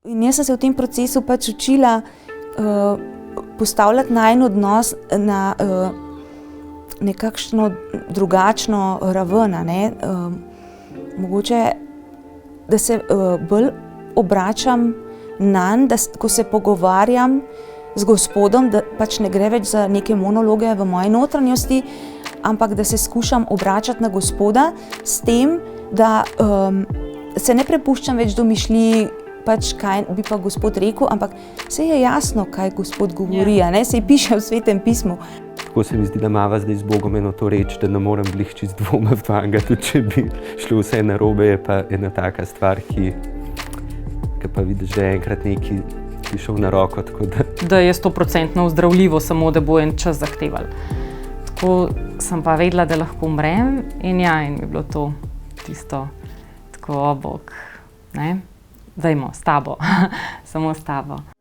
In jaz sem se v tem procesu pač učila postavljati najin odnos na nekakšno drugačno raven, ne. Mogoče, da se bolj obračam nanj, ko se pogovarjam z Gospodom, da pač ne gre več za neke monologe v moji notranjosti, ampak da se skušam obračati na Gospoda s tem, da se ne prepuščam več domišljiji, pač kaj bi pa Gospod rekel, ampak saj je jasno, kaj Gospod govori, a ne, saj piše v Svetem pismu. Tako se mi zdi, da imava zdaj z Bogom eno to reč, da ne morem glih čist dvomiti vanj, tudi če bi šlo vse narobe, je pa ena taka stvar, ki pa vidiš, da je enkrat neki ti šel na roko, tako da... Da je 100% ozdravljivo, samo da bo en čas zahtevali. Tako sem pa vedela, da lahko umrem in in je bilo to tisto, tako, o Bog, ne, dajmo, s tabo, samo s tabo.